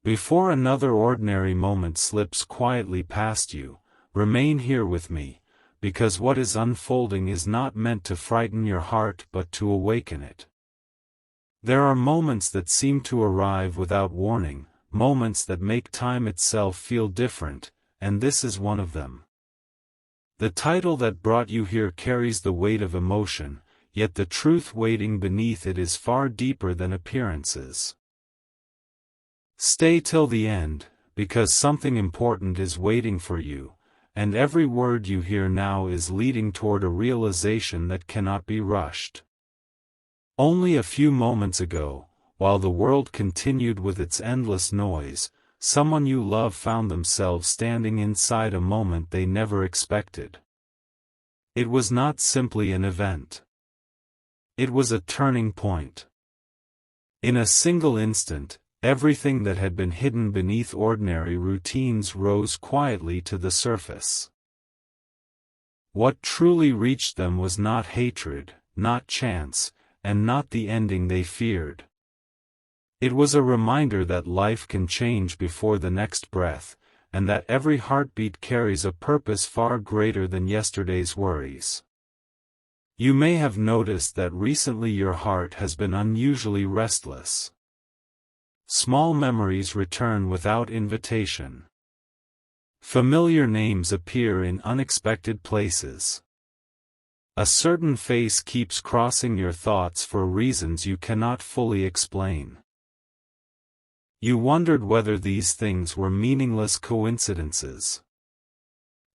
Before another ordinary moment slips quietly past you, remain here with me, because what is unfolding is not meant to frighten your heart but to awaken it. There are moments that seem to arrive without warning, moments that make time itself feel different, and this is one of them. The title that brought you here carries the weight of emotion, yet the truth waiting beneath it is far deeper than appearances. Stay till the end, because something important is waiting for you, and every word you hear now is leading toward a realization that cannot be rushed. Only a few moments ago, while the world continued with its endless noise, someone you love found themselves standing inside a moment they never expected. It was not simply an event. It was a turning point. In a single instant, everything that had been hidden beneath ordinary routines rose quietly to the surface. What truly reached them was not hatred, not chance, and not the ending they feared. It was a reminder that life can change before the next breath, and that every heartbeat carries a purpose far greater than yesterday's worries. You may have noticed that recently your heart has been unusually restless. Small memories return without invitation. Familiar names appear in unexpected places. A certain face keeps crossing your thoughts for reasons you cannot fully explain. You wondered whether these things were meaningless coincidences.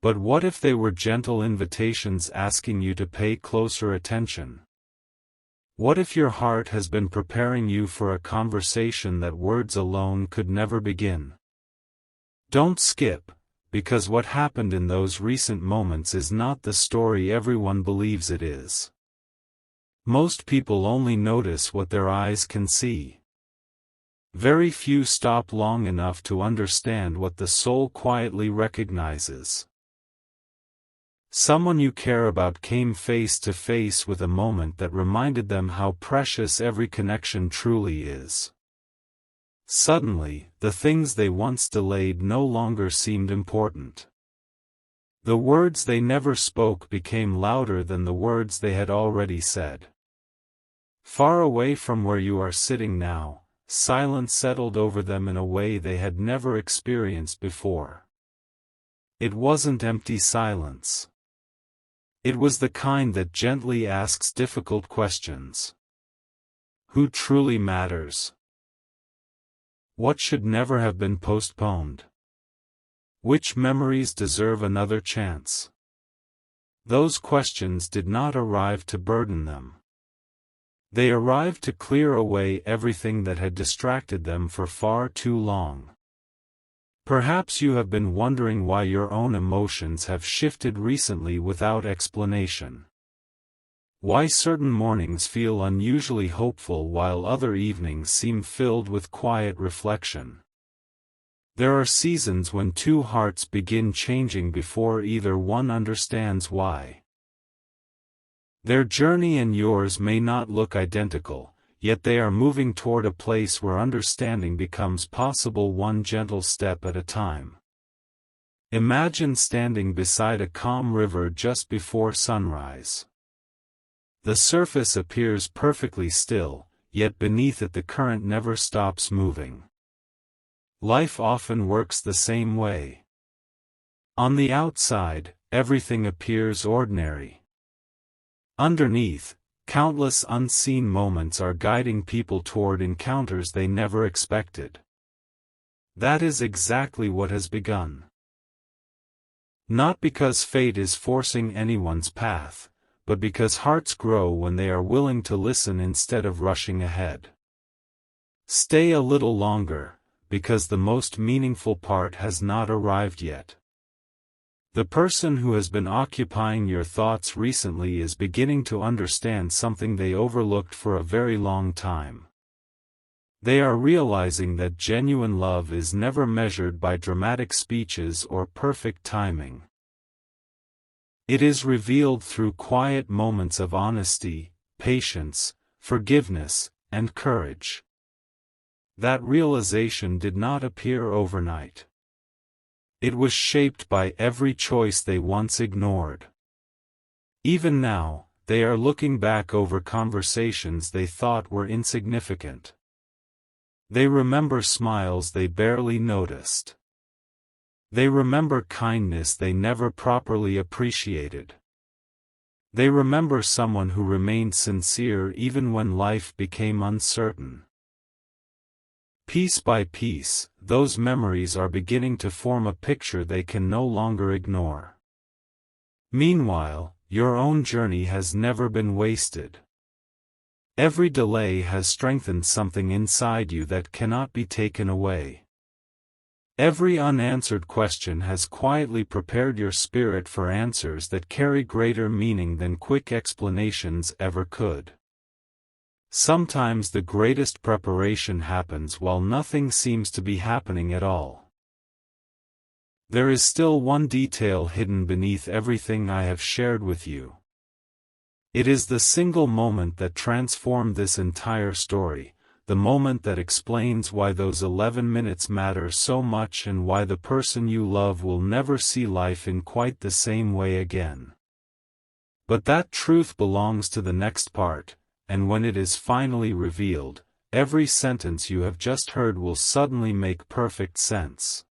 But what if they were gentle invitations asking you to pay closer attention? What if your heart has been preparing you for a conversation that words alone could never begin? Don't skip, because what happened in those recent moments is not the story everyone believes it is. Most people only notice what their eyes can see. Very few stop long enough to understand what the soul quietly recognizes. Someone you care about came face to face with a moment that reminded them how precious every connection truly is. Suddenly, the things they once delayed no longer seemed important. The words they never spoke became louder than the words they had already said. Far away from where you are sitting now, silence settled over them in a way they had never experienced before. It wasn't empty silence. It was the kind that gently asks difficult questions. Who truly matters? What should never have been postponed? Which memories deserve another chance? Those questions did not arrive to burden them. They arrived to clear away everything that had distracted them for far too long. Perhaps you have been wondering why your own emotions have shifted recently without explanation. Why certain mornings feel unusually hopeful while other evenings seem filled with quiet reflection. There are seasons when two hearts begin changing before either one understands why. Their journey and yours may not look identical, yet they are moving toward a place where understanding becomes possible one gentle step at a time. Imagine standing beside a calm river just before sunrise. The surface appears perfectly still, yet beneath it the current never stops moving. Life often works the same way. On the outside, everything appears ordinary. Underneath, countless unseen moments are guiding people toward encounters they never expected. That is exactly what has begun. Not because fate is forcing anyone's path, but because hearts grow when they are willing to listen instead of rushing ahead. Stay a little longer, because the most meaningful part has not arrived yet. The person who has been occupying your thoughts recently is beginning to understand something they overlooked for a very long time. They are realizing that genuine love is never measured by dramatic speeches or perfect timing. It is revealed through quiet moments of honesty, patience, forgiveness, and courage. That realization did not appear overnight. It was shaped by every choice they once ignored. Even now, they are looking back over conversations they thought were insignificant. They remember smiles they barely noticed. They remember kindness they never properly appreciated. They remember someone who remained sincere even when life became uncertain. Piece by piece, those memories are beginning to form a picture they can no longer ignore. Meanwhile, your own journey has never been wasted. Every delay has strengthened something inside you that cannot be taken away. Every unanswered question has quietly prepared your spirit for answers that carry greater meaning than quick explanations ever could. Sometimes the greatest preparation happens while nothing seems to be happening at all. There is still one detail hidden beneath everything I have shared with you. It is the single moment that transformed this entire story, the moment that explains why those 11 minutes matter so much and why the person you love will never see life in quite the same way again. But that truth belongs to the next part, and when it is finally revealed, every sentence you have just heard will suddenly make perfect sense.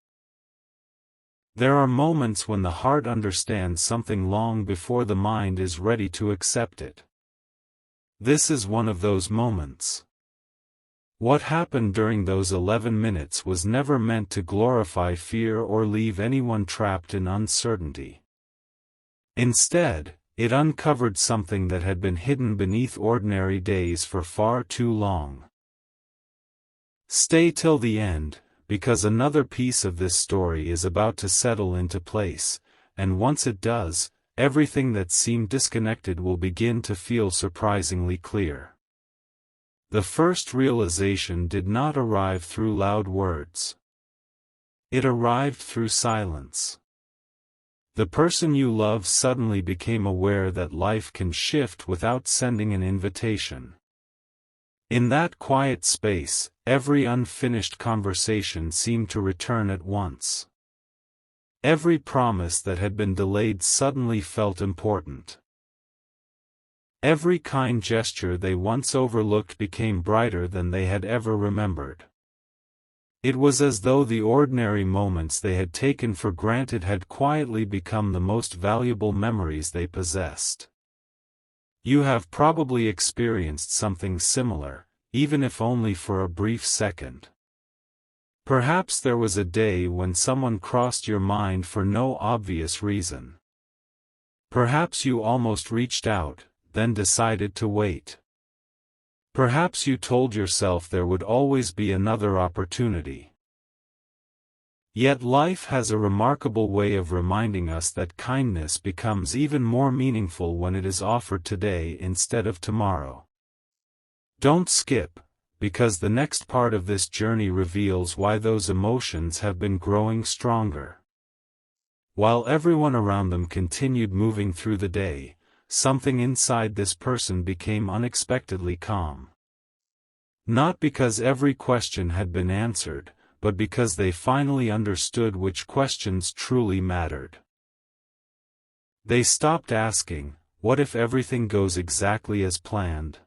There are moments when the heart understands something long before the mind is ready to accept it. This is one of those moments. What happened during those 11 minutes was never meant to glorify fear or leave anyone trapped in uncertainty. Instead, it uncovered something that had been hidden beneath ordinary days for far too long. Stay till the end, because another piece of this story is about to settle into place, and once it does, everything that seemed disconnected will begin to feel surprisingly clear. The first realization did not arrive through loud words. It arrived through silence. The person you love suddenly became aware that life can shift without sending an invitation. In that quiet space, every unfinished conversation seemed to return at once. Every promise that had been delayed suddenly felt important. Every kind gesture they once overlooked became brighter than they had ever remembered. It was as though the ordinary moments they had taken for granted had quietly become the most valuable memories they possessed. You have probably experienced something similar, even if only for a brief second. Perhaps there was a day when someone crossed your mind for no obvious reason. Perhaps you almost reached out, then decided to wait. Perhaps you told yourself there would always be another opportunity. Yet life has a remarkable way of reminding us that kindness becomes even more meaningful when it is offered today instead of tomorrow. Don't skip, because the next part of this journey reveals why those emotions have been growing stronger. While everyone around them continued moving through the day, something inside this person became unexpectedly calm. Not because every question had been answered, but because they finally understood which questions truly mattered. They stopped asking, "What if everything goes exactly as planned?"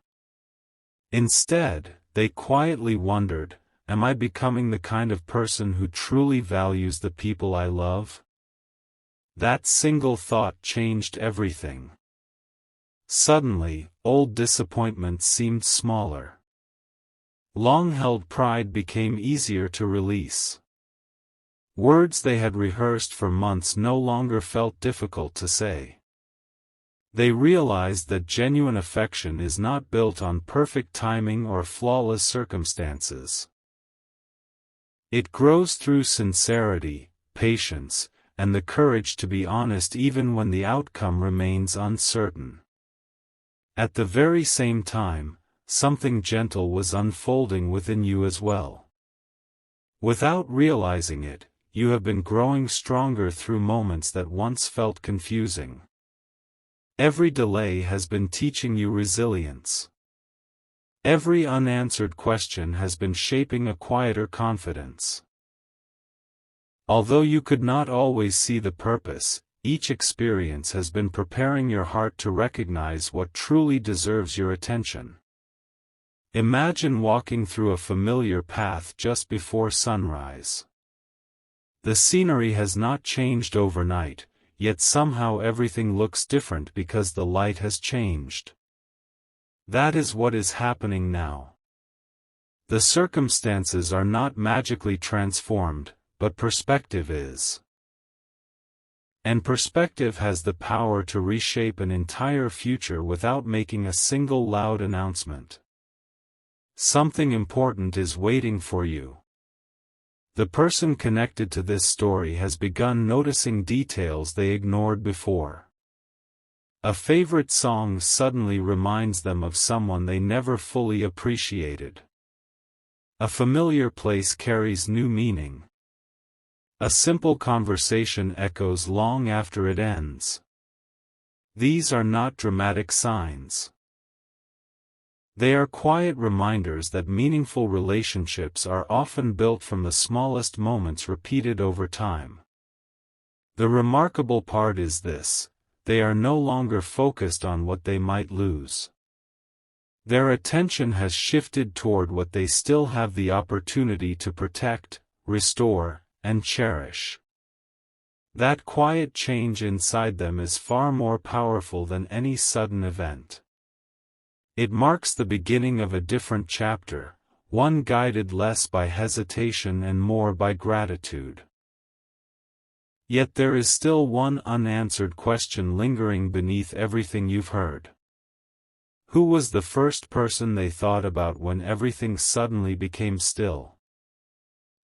Instead, they quietly wondered, "Am I becoming the kind of person who truly values the people I love?" That single thought changed everything. Suddenly, old disappointments seemed smaller. Long-held pride became easier to release. Words they had rehearsed for months no longer felt difficult to say. They realized that genuine affection is not built on perfect timing or flawless circumstances. It grows through sincerity, patience, and the courage to be honest even when the outcome remains uncertain. At the very same time, something gentle was unfolding within you as well. Without realizing it, you have been growing stronger through moments that once felt confusing. Every delay has been teaching you resilience. Every unanswered question has been shaping a quieter confidence. Although you could not always see the purpose, each experience has been preparing your heart to recognize what truly deserves your attention. Imagine walking through a familiar path just before sunrise. The scenery has not changed overnight, yet somehow everything looks different because the light has changed. That is what is happening now. The circumstances are not magically transformed, but perspective is. And perspective has the power to reshape an entire future without making a single loud announcement. Something important is waiting for you. The person connected to this story has begun noticing details they ignored before. A favorite song suddenly reminds them of someone they never fully appreciated. A familiar place carries new meaning. A simple conversation echoes long after it ends. These are not dramatic signs. They are quiet reminders that meaningful relationships are often built from the smallest moments repeated over time. The remarkable part is this: they are no longer focused on what they might lose. Their attention has shifted toward what they still have the opportunity to protect, restore, and cherish. That quiet change inside them is far more powerful than any sudden event. It marks the beginning of a different chapter, one guided less by hesitation and more by gratitude. Yet there is still one unanswered question lingering beneath everything you've heard. Who was the first person they thought about when everything suddenly became still?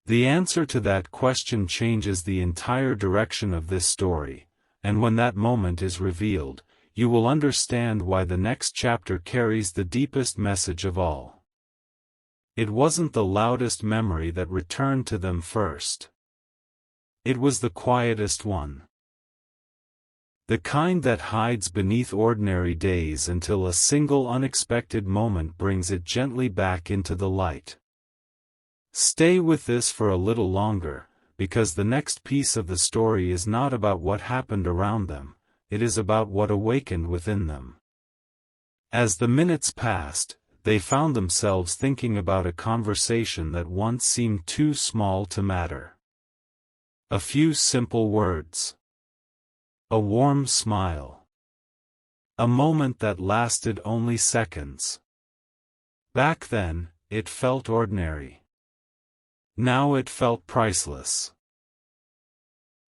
The answer to that question changes the entire direction of this story, and when that moment is revealed, you will understand why the next chapter carries the deepest message of all. It wasn't the loudest memory that returned to them first. It was the quietest one. The kind that hides beneath ordinary days until a single unexpected moment brings it gently back into the light. Stay with this for a little longer, because the next piece of the story is not about what happened around them. It is about what awakened within them. As the minutes passed, they found themselves thinking about a conversation that once seemed too small to matter. A few simple words. A warm smile. A moment that lasted only seconds. Back then, it felt ordinary. Now it felt priceless.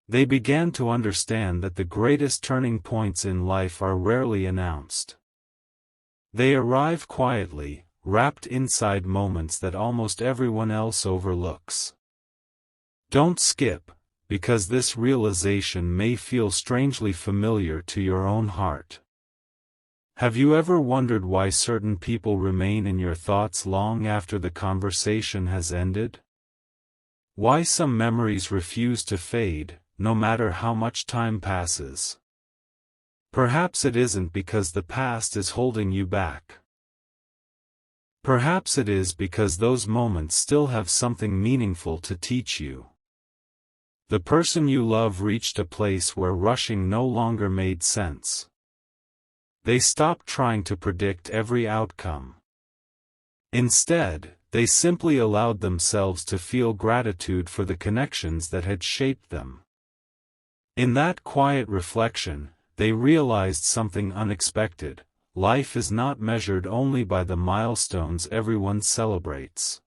They began to understand that the greatest turning points in life are rarely announced. They arrive quietly, wrapped inside moments that almost everyone else overlooks. Don't skip, because this realization may feel strangely familiar to your own heart. Have you ever wondered why certain people remain in your thoughts long after the conversation has ended? Why some memories refuse to fade, no matter how much time passes? Perhaps it isn't because the past is holding you back. Perhaps it is because those moments still have something meaningful to teach you. The person you love reached a place where rushing no longer made sense. They stopped trying to predict every outcome. Instead, they simply allowed themselves to feel gratitude for the connections that had shaped them. In that quiet reflection, they realized something unexpected: life is not measured only by the milestones everyone celebrates.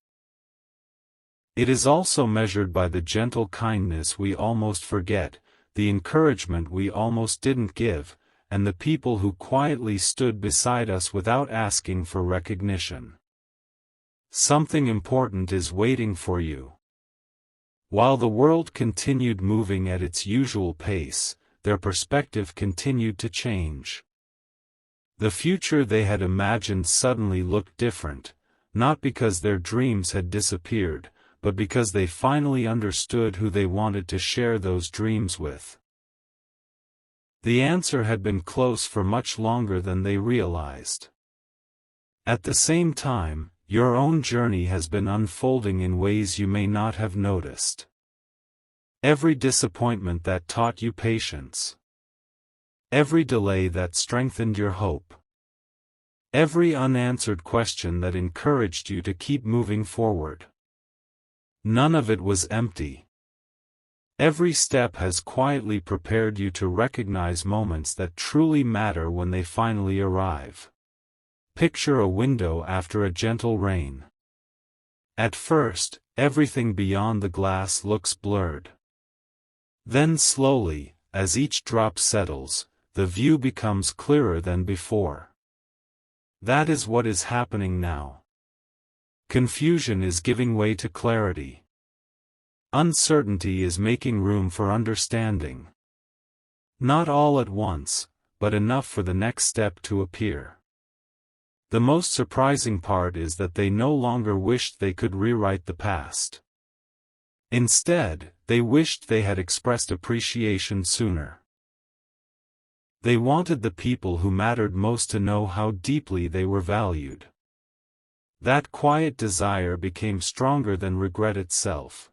It is also measured by the gentle kindness we almost forget, the encouragement we almost didn't give, and the people who quietly stood beside us without asking for recognition. Something important is waiting for you. While the world continued moving at its usual pace, their perspective continued to change. The future they had imagined suddenly looked different, not because their dreams had disappeared, but because they finally understood who they wanted to share those dreams with. The answer had been close for much longer than they realized. At the same time, your own journey has been unfolding in ways you may not have noticed. Every disappointment that taught you patience. Every delay that strengthened your hope. Every unanswered question that encouraged you to keep moving forward. None of it was empty. Every step has quietly prepared you to recognize moments that truly matter when they finally arrive. Picture a window after a gentle rain. At first, everything beyond the glass looks blurred. Then slowly, as each drop settles, the view becomes clearer than before. That is what is happening now. Confusion is giving way to clarity. Uncertainty is making room for understanding. Not all at once, but enough for the next step to appear. The most surprising part is that they no longer wished they could rewrite the past. Instead, they wished they had expressed appreciation sooner. They wanted the people who mattered most to know how deeply they were valued. That quiet desire became stronger than regret itself.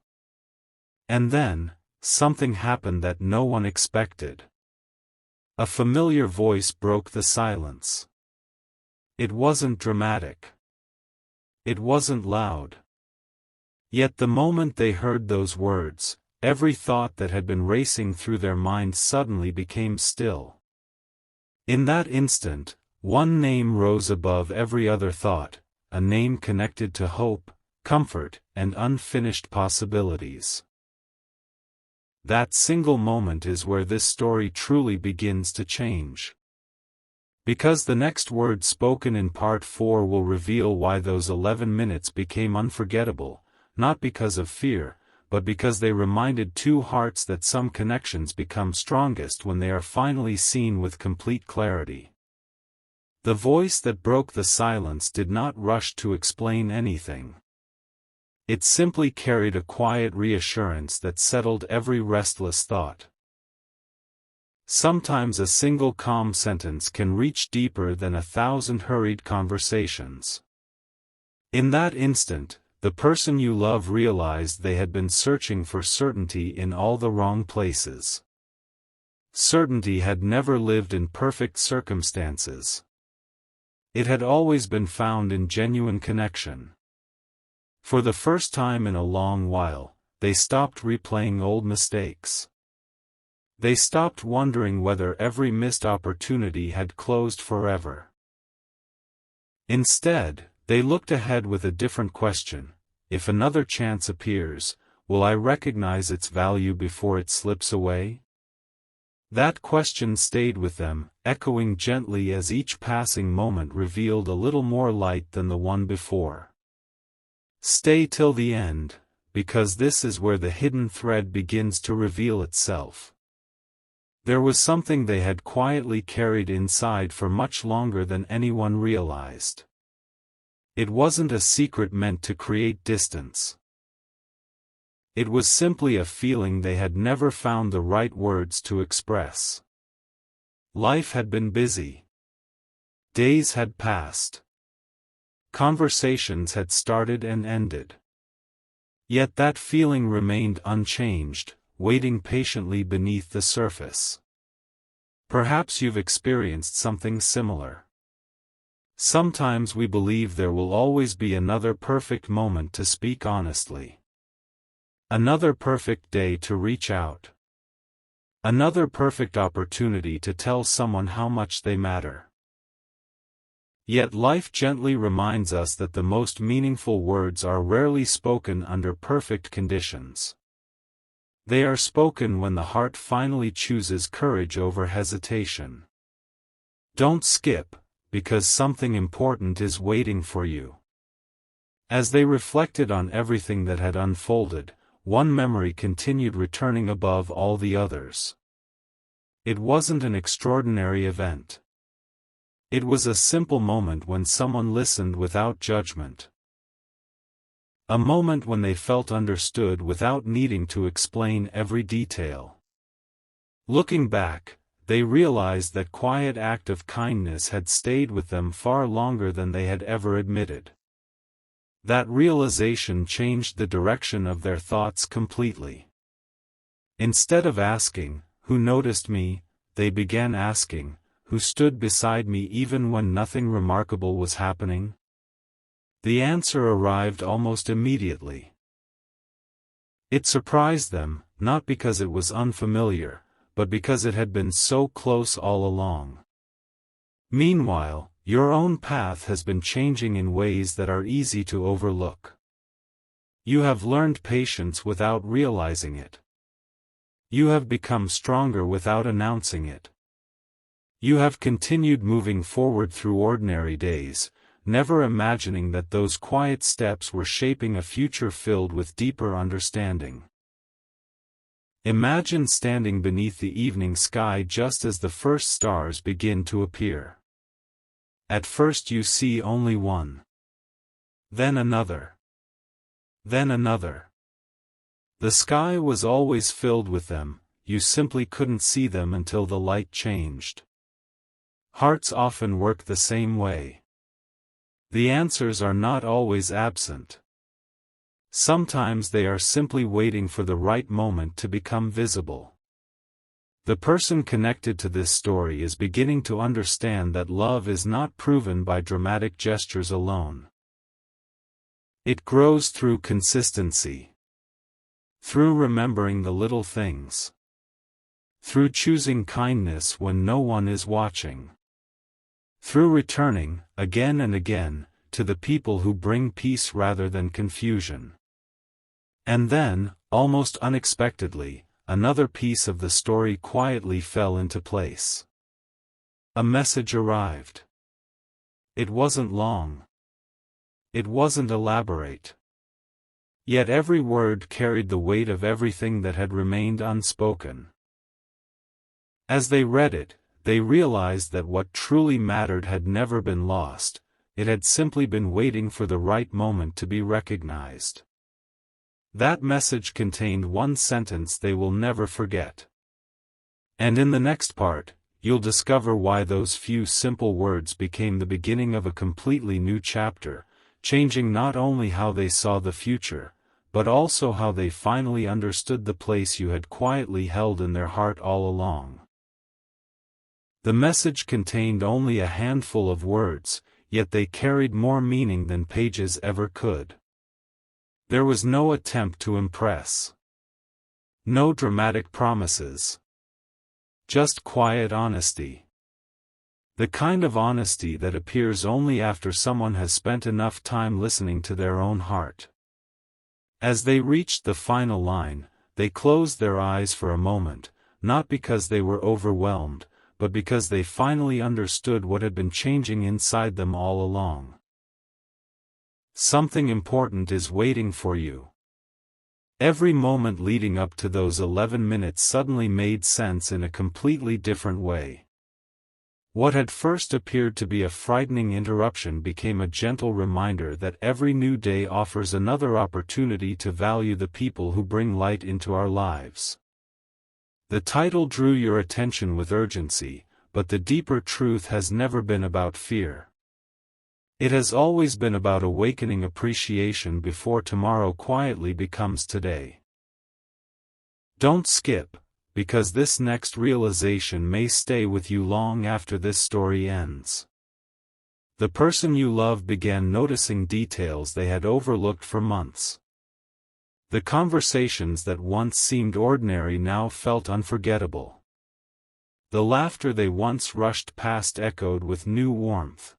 And then, something happened that no one expected. A familiar voice broke the silence. It wasn't dramatic. It wasn't loud. Yet the moment they heard those words, every thought that had been racing through their minds suddenly became still. In that instant, one name rose above every other thought, a name connected to hope, comfort, and unfinished possibilities. That single moment is where this story truly begins to change. Because the next word spoken in Part 4 will reveal why those 11 minutes became unforgettable, not because of fear, but because they reminded two hearts that some connections become strongest when they are finally seen with complete clarity. The voice that broke the silence did not rush to explain anything. It simply carried a quiet reassurance that settled every restless thought. Sometimes a single calm sentence can reach deeper than 1,000 hurried conversations. In that instant, the person you love realized they had been searching for certainty in all the wrong places. Certainty had never lived in perfect circumstances. It had always been found in genuine connection. For the first time in a long while, they stopped replaying old mistakes. They stopped wondering whether every missed opportunity had closed forever. Instead, they looked ahead with a different question: if another chance appears, will I recognize its value before it slips away? That question stayed with them, echoing gently as each passing moment revealed a little more light than the one before. Stay till the end, because this is where the hidden thread begins to reveal itself. There was something they had quietly carried inside for much longer than anyone realized. It wasn't a secret meant to create distance. It was simply a feeling they had never found the right words to express. Life had been busy. Days had passed. Conversations had started and ended. Yet that feeling remained unchanged, waiting patiently beneath the surface. Perhaps you've experienced something similar. Sometimes we believe there will always be another perfect moment to speak honestly. Another perfect day to reach out. Another perfect opportunity to tell someone how much they matter. Yet life gently reminds us that the most meaningful words are rarely spoken under perfect conditions. They are spoken when the heart finally chooses courage over hesitation. Don't skip, because something important is waiting for you. As they reflected on everything that had unfolded, one memory continued returning above all the others. It wasn't an extraordinary event. It was a simple moment when someone listened without judgment. A moment when they felt understood without needing to explain every detail. Looking back, they realized that quiet act of kindness had stayed with them far longer than they had ever admitted. That realization changed the direction of their thoughts completely. Instead of asking, "Who noticed me?" they began asking, "Who stood beside me even when nothing remarkable was happening?" The answer arrived almost immediately. It surprised them, not because it was unfamiliar, but because it had been so close all along. Meanwhile, your own path has been changing in ways that are easy to overlook. You have learned patience without realizing it. You have become stronger without announcing it. You have continued moving forward through ordinary days, never imagining that those quiet steps were shaping a future filled with deeper understanding. Imagine standing beneath the evening sky just as the first stars begin to appear. At first you see only one. Then another. Then another. The sky was always filled with them, you simply couldn't see them until the light changed. Hearts often work the same way. The answers are not always absent. Sometimes they are simply waiting for the right moment to become visible. The person connected to this story is beginning to understand that love is not proven by dramatic gestures alone. It grows through consistency. Through remembering the little things. Through choosing kindness when no one is watching. Through returning, again and again, to the people who bring peace rather than confusion. And then, almost unexpectedly, another piece of the story quietly fell into place. A message arrived. It wasn't long. It wasn't elaborate. Yet every word carried the weight of everything that had remained unspoken. As they read it, they realized that what truly mattered had never been lost, it had simply been waiting for the right moment to be recognized. That message contained one sentence they will never forget. And in the next part, you'll discover why those few simple words became the beginning of a completely new chapter, changing not only how they saw the future, but also how they finally understood the place you had quietly held in their heart all along. The message contained only a handful of words, yet they carried more meaning than pages ever could. There was no attempt to impress. No dramatic promises. Just quiet honesty. The kind of honesty that appears only after someone has spent enough time listening to their own heart. As they reached the final line, they closed their eyes for a moment, not because they were overwhelmed, but because they finally understood what had been changing inside them all along. Something important is waiting for you. Every moment leading up to those 11 minutes suddenly made sense in a completely different way. What had first appeared to be a frightening interruption became a gentle reminder that every new day offers another opportunity to value the people who bring light into our lives. The title drew your attention with urgency, but the deeper truth has never been about fear. It has always been about awakening appreciation before tomorrow quietly becomes today. Don't skip, because this next realization may stay with you long after this story ends. The person you love began noticing details they had overlooked for months. The conversations that once seemed ordinary now felt unforgettable. The laughter they once rushed past echoed with new warmth.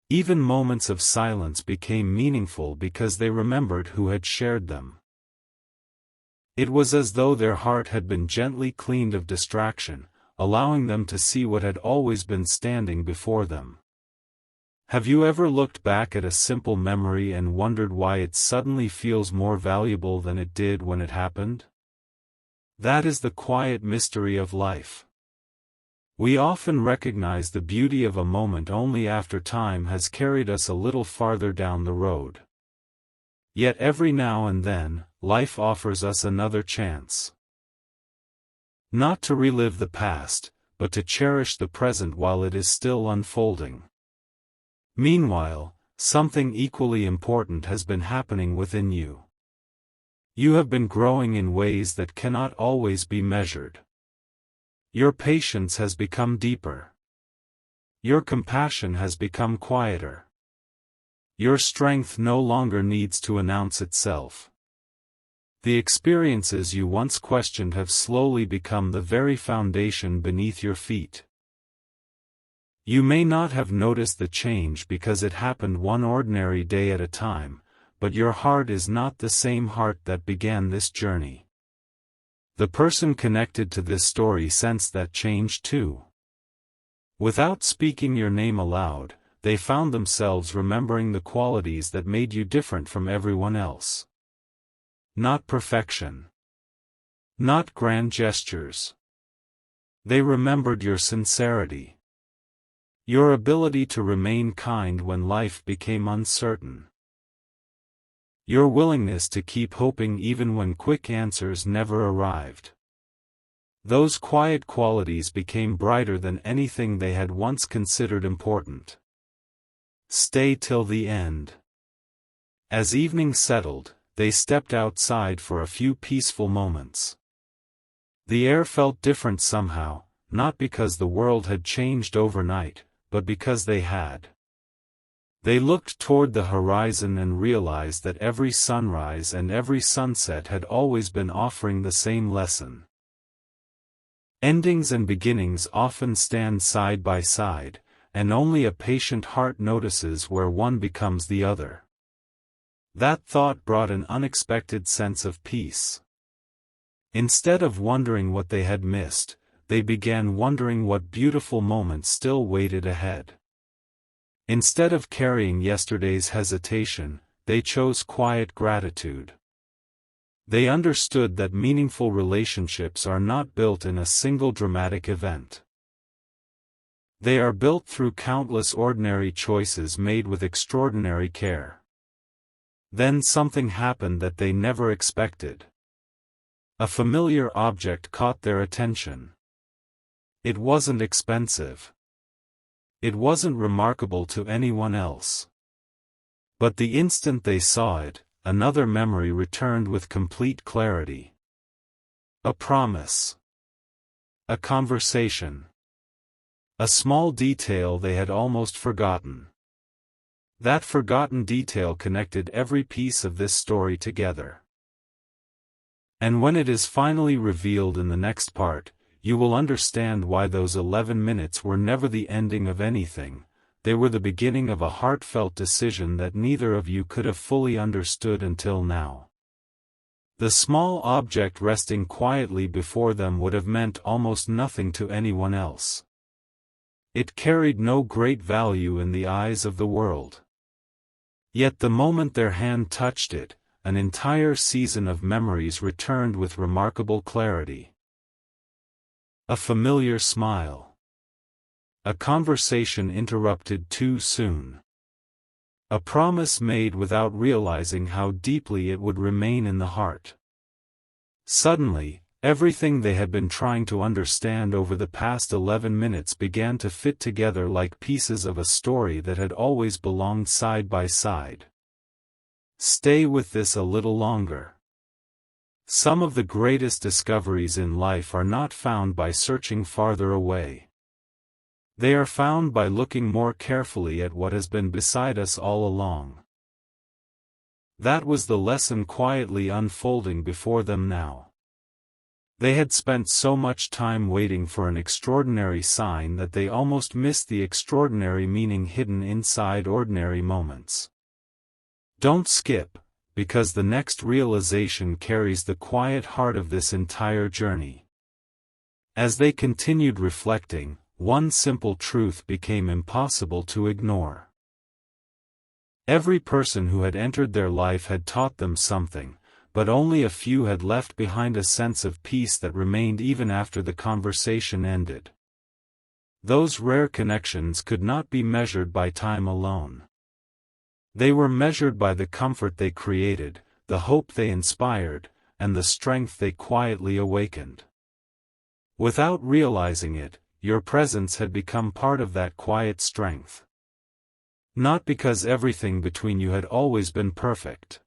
Even moments of silence became meaningful because they remembered who had shared them. It was as though their heart had been gently cleaned of distraction, allowing them to see what had always been standing before them. Have you ever looked back at a simple memory and wondered why it suddenly feels more valuable than it did when it happened? That is the quiet mystery of life. We often recognize the beauty of a moment only after time has carried us a little farther down the road. Yet every now and then, life offers us another chance. Not to relive the past, but to cherish the present while it is still unfolding. Meanwhile, something equally important has been happening within you. You have been growing in ways that cannot always be measured. Your patience has become deeper. Your compassion has become quieter. Your strength no longer needs to announce itself. The experiences you once questioned have slowly become the very foundation beneath your feet. You may not have noticed the change because it happened one ordinary day at a time, but your heart is not the same heart that began this journey. The person connected to this story sensed that change too. Without speaking your name aloud, they found themselves remembering the qualities that made you different from everyone else. Not perfection. Not grand gestures. They remembered your sincerity. Your ability to remain kind when life became uncertain. Your willingness to keep hoping even when quick answers never arrived. Those quiet qualities became brighter than anything they had once considered important. Stay till the end. As evening settled, they stepped outside for a few peaceful moments. The air felt different somehow, not because the world had changed overnight, but because they had. They looked toward the horizon and realized that every sunrise and every sunset had always been offering the same lesson. Endings and beginnings often stand side by side, and only a patient heart notices where one becomes the other. That thought brought an unexpected sense of peace. Instead of wondering what they had missed, they began wondering what beautiful moments still waited ahead. Instead of carrying yesterday's hesitation, they chose quiet gratitude. They understood that meaningful relationships are not built in a single dramatic event. They are built through countless ordinary choices made with extraordinary care. Then something happened that they never expected. A familiar object caught their attention. It wasn't expensive. It wasn't remarkable to anyone else. But the instant they saw it, another memory returned with complete clarity. A promise. A conversation. A small detail they had almost forgotten. That forgotten detail connected every piece of this story together. And when it is finally revealed in the next part, you will understand why those 11 minutes were never the ending of anything. They were the beginning of a heartfelt decision that neither of you could have fully understood until now. The small object resting quietly before them would have meant almost nothing to anyone else. It carried no great value in the eyes of the world. Yet the moment their hand touched it, an entire season of memories returned with remarkable clarity. A familiar smile. A conversation interrupted too soon. A promise made without realizing how deeply it would remain in the heart. Suddenly, everything they had been trying to understand over the past 11 minutes began to fit together like pieces of a story that had always belonged side by side. Stay with this a little longer. Some of the greatest discoveries in life are not found by searching farther away. They are found by looking more carefully at what has been beside us all along. That was the lesson quietly unfolding before them now. They had spent so much time waiting for an extraordinary sign that they almost missed the extraordinary meaning hidden inside ordinary moments. Don't skip, because the next realization carries the quiet heart of this entire journey. As they continued reflecting, one simple truth became impossible to ignore. Every person who had entered their life had taught them something, but only a few had left behind a sense of peace that remained even after the conversation ended. Those rare connections could not be measured by time alone. They were measured by the comfort they created, the hope they inspired, and the strength they quietly awakened. Without realizing it, your presence had become part of that quiet strength. Not because everything between you had always been perfect.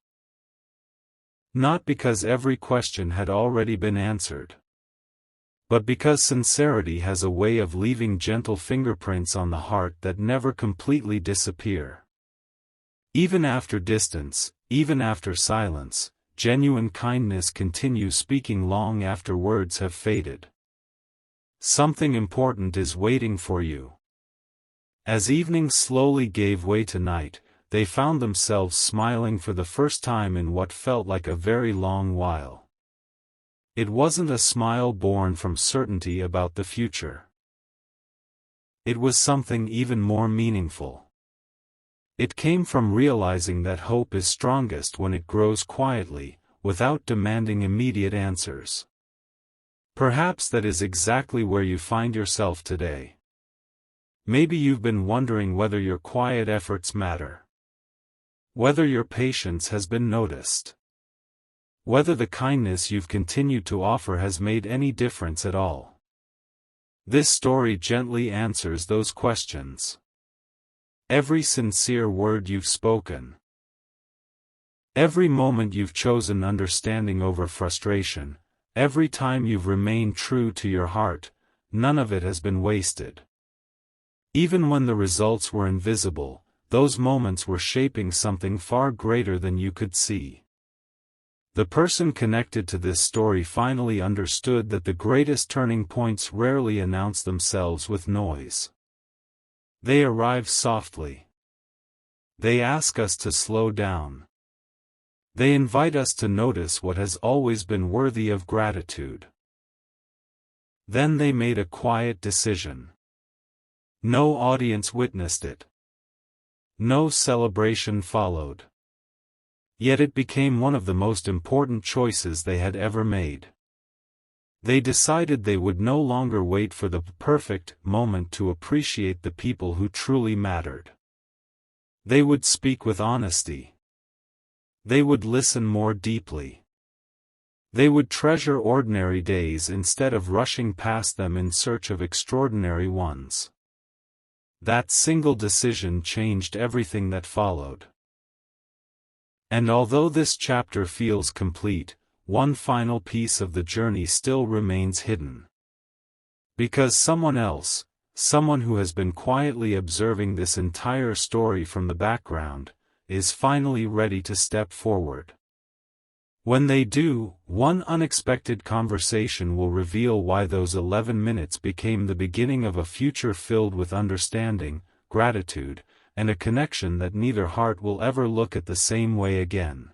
Not because every question had already been answered. But because sincerity has a way of leaving gentle fingerprints on the heart that never completely disappear. Even after distance, even after silence, genuine kindness continues speaking long after words have faded. Something important is waiting for you. As evening slowly gave way to night, they found themselves smiling for the first time in what felt like a very long while. It wasn't a smile born from certainty about the future. It was something even more meaningful. It came from realizing that hope is strongest when it grows quietly, without demanding immediate answers. Perhaps that is exactly where you find yourself today. Maybe you've been wondering whether your quiet efforts matter. Whether your patience has been noticed. Whether the kindness you've continued to offer has made any difference at all. This story gently answers those questions. Every sincere word you've spoken. Every moment you've chosen understanding over frustration, every time you've remained true to your heart, none of it has been wasted. Even when the results were invisible, those moments were shaping something far greater than you could see. The person connected to this story finally understood that the greatest turning points rarely announce themselves with noise. They arrive softly. They ask us to slow down. They invite us to notice what has always been worthy of gratitude. Then they made a quiet decision. No audience witnessed it. No celebration followed. Yet it became one of the most important choices they had ever made. They decided they would no longer wait for the perfect moment to appreciate the people who truly mattered. They would speak with honesty. They would listen more deeply. They would treasure ordinary days instead of rushing past them in search of extraordinary ones. That single decision changed everything that followed. And although this chapter feels complete, one final piece of the journey still remains hidden. Because someone else, someone who has been quietly observing this entire story from the background, is finally ready to step forward. When they do, one unexpected conversation will reveal why those 11 minutes became the beginning of a future filled with understanding, gratitude, and a connection that neither heart will ever look at the same way again.